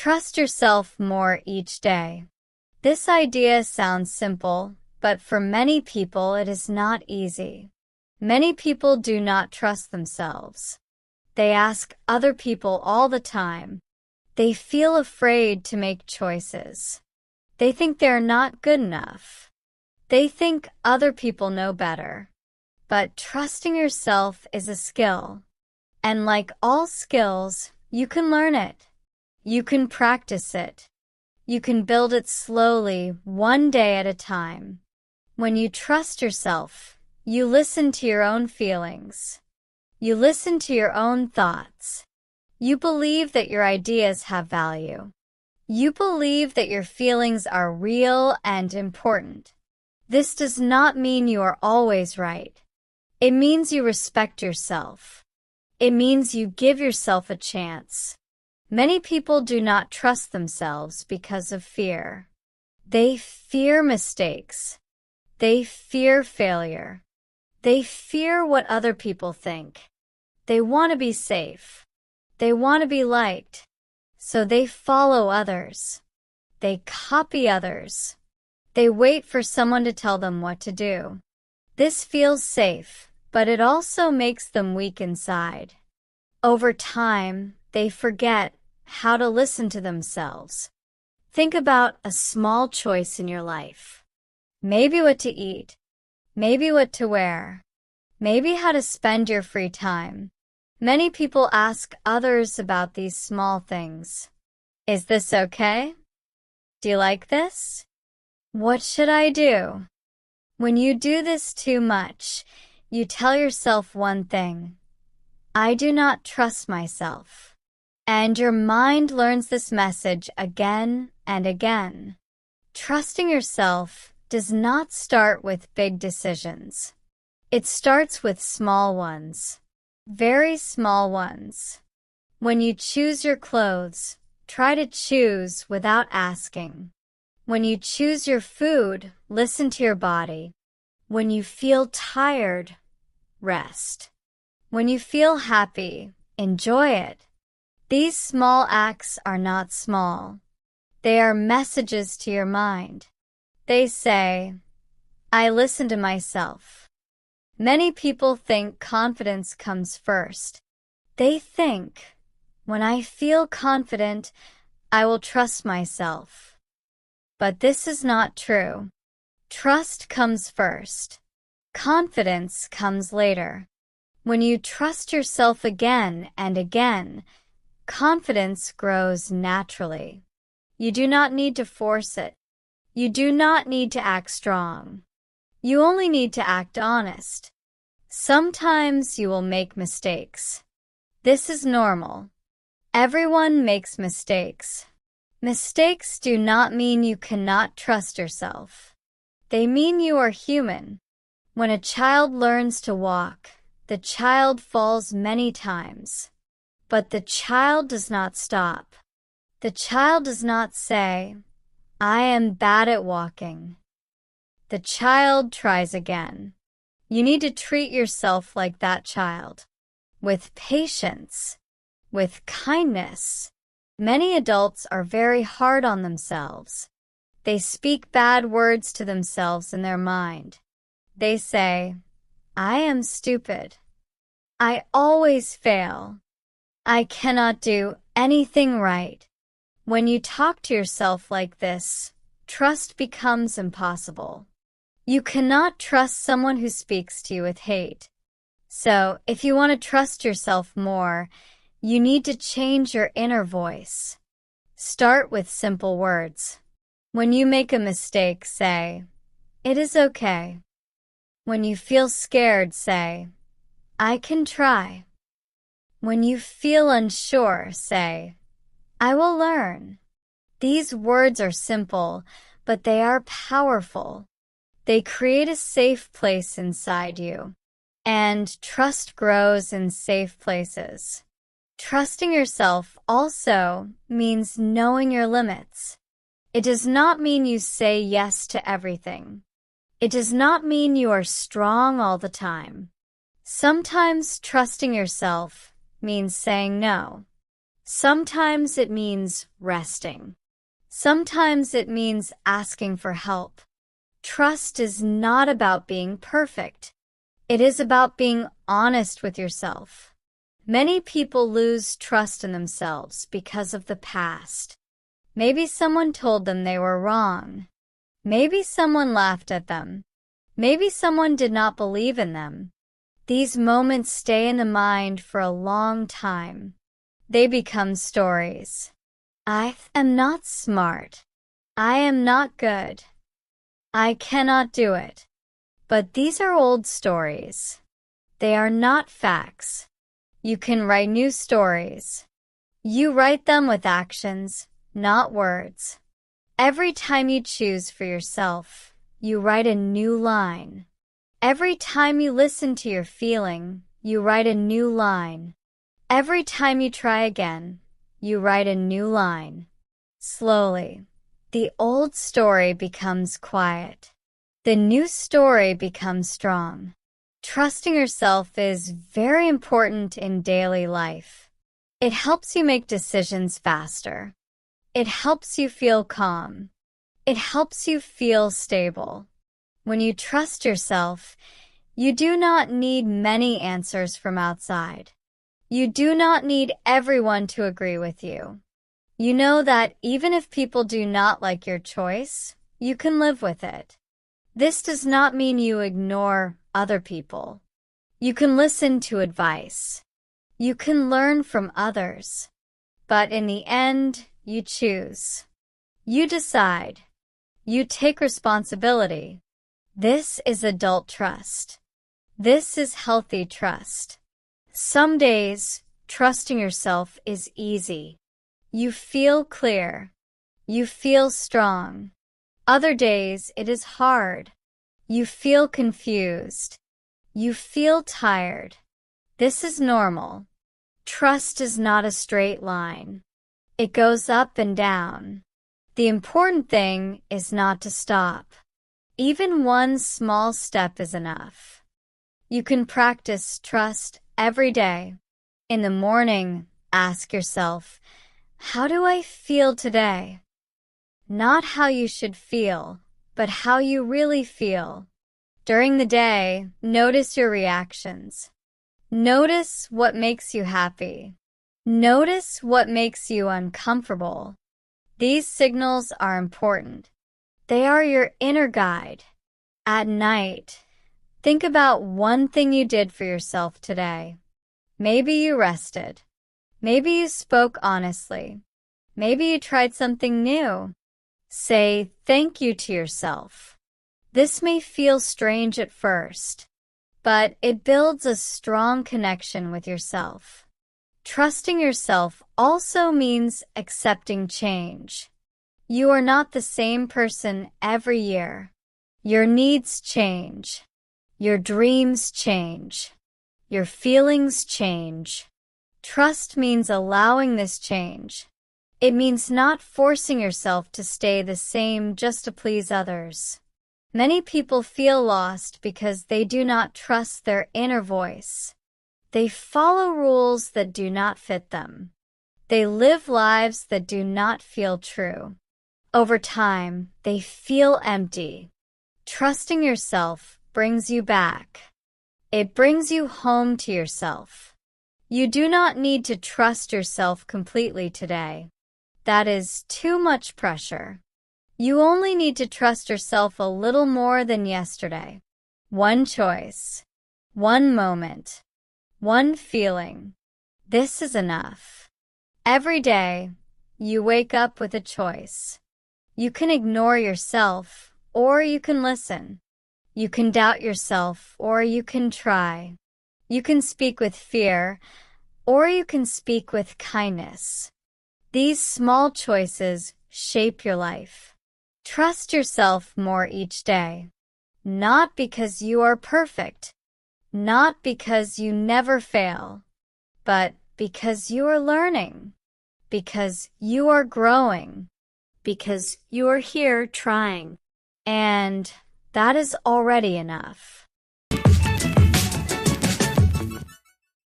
Trust yourself more each day. This idea sounds simple, but for many people it is not easy. Many people do not trust themselves. They ask other people all the time. They feel afraid to make choices. They think they're not good enough. They think other people know better. But trusting yourself is a skill. And like all skills, you can learn it. You can practice it. You can build it slowly, one day at a time. When you trust yourself, you listen to your own feelings. You listen to your own thoughts. You believe that your ideas have value. You believe that your feelings are real and important. This does not mean you are always right. It means you respect yourself. It means you give yourself a chance. Many people do not trust themselves because of fear. They fear mistakes. They fear failure. They fear what other people think. They want to be safe. They want to be liked. So they follow others. They copy others. They wait for someone to tell them what to do. This feels safe, but it also makes them weak inside. Over time, they forget how to listen to themselves. Think about a small choice in your life. Maybe what to eat. Maybe what to wear. Maybe how to spend your free time. Many people ask others about these small things. Is this okay? Do you like this? What should I do? When you do this too much, you tell yourself one thing. I do not trust myself. And your mind learns this message again and again. Trusting yourself does not start with big decisions. It starts with small ones. Very small ones. When you choose your clothes, try to choose without asking. When you choose your food, listen to your body. When you feel tired, rest. When you feel happy, enjoy it. These small acts are not small. They are messages to your mind. They say, I listen to myself. Many people think confidence comes first. They think, when I feel confident, I will trust myself. But this is not true. Trust comes first. Confidence comes later. When you trust yourself again and again, confidence grows naturally. You do not need to force it. You do not need to act strong. You only need to act honest. Sometimes you will make mistakes. This is normal. Everyone makes mistakes. Mistakes do not mean you cannot trust yourself. They mean you are human. When a child learns to walk, the child falls many times. But the child does not stop. The child does not say, I am bad at walking. The child tries again. You need to treat yourself like that child. With patience. With kindness. Many adults are very hard on themselves. They speak bad words to themselves in their mind. They say, I am stupid. I always fail. I cannot do anything right. When you talk to yourself like this, trust becomes impossible. You cannot trust someone who speaks to you with hate. So, if you want to trust yourself more, you need to change your inner voice. Start with simple words. When you make a mistake, say, it is okay. When you feel scared, say, I can try. When you feel unsure, say, I will learn. These words are simple, but they are powerful. They create a safe place inside you. And trust grows in safe places. Trusting yourself also means knowing your limits. It does not mean you say yes to everything. It does not mean you are strong all the time. Sometimes trusting yourself means saying no. Sometimes it means resting. Sometimes it means asking for help. Trust is not about being perfect. It is about being honest with yourself. Many people lose trust in themselves because of the past. Maybe someone told them they were wrong. Maybe someone laughed at them. Maybe someone did not believe in them. These moments stay in the mind for a long time. They become stories. I am not smart. I am not good. I cannot do it. But these are old stories. They are not facts. You can write new stories. You write them with actions, not words. Every time you choose for yourself, you write a new line. Every time you listen to your feeling, you write a new line. Every time you try again, you write a new line. Slowly, the old story becomes quiet. The new story becomes strong. Trusting yourself is very important in daily life. It helps you make decisions faster. It helps you feel calm. It helps you feel stable. When you trust yourself, you do not need many answers from outside. You do not need everyone to agree with you. You know that even if people do not like your choice, you can live with it. This does not mean you ignore other people. You can listen to advice. You can learn from others. But in the end, you choose. You decide. You take responsibility. This is adult trust. This is healthy trust. Some days, trusting yourself is easy. You feel clear. You feel strong. Other days, it is hard. You feel confused. You feel tired. This is normal. Trust is not a straight line. It goes up and down. The important thing is not to stop. Even one small step is enough. You can practice trust every day. In the morning, ask yourself, how do I feel today? Not how you should feel, but how you really feel. During the day, notice your reactions. Notice what makes you happy. Notice what makes you uncomfortable. These signals are important. They are your inner guide. At night, think about one thing you did for yourself today. Maybe you rested. Maybe you spoke honestly. Maybe you tried something new. Say thank you to yourself. This may feel strange at first, but it builds a strong connection with yourself. Trusting yourself also means accepting change. You are not the same person every year. Your needs change. Your dreams change. Your feelings change. Trust means allowing this change. It means not forcing yourself to stay the same just to please others. Many people feel lost because they do not trust their inner voice. They follow rules that do not fit them. They live lives that do not feel true. Over time, they feel empty. Trusting yourself brings you back. It brings you home to yourself. You do not need to trust yourself completely today. That is too much pressure. You only need to trust yourself a little more than yesterday. One choice, one moment, one feeling. This is enough. Every day, you wake up with a choice. You can ignore yourself, or you can listen. You can doubt yourself, or you can try. You can speak with fear, or you can speak with kindness. These small choices shape your life. Trust yourself more each day. Not because you are perfect, not because you never fail, but because you are learning, because you are growing, because you are here trying. And that is already enough.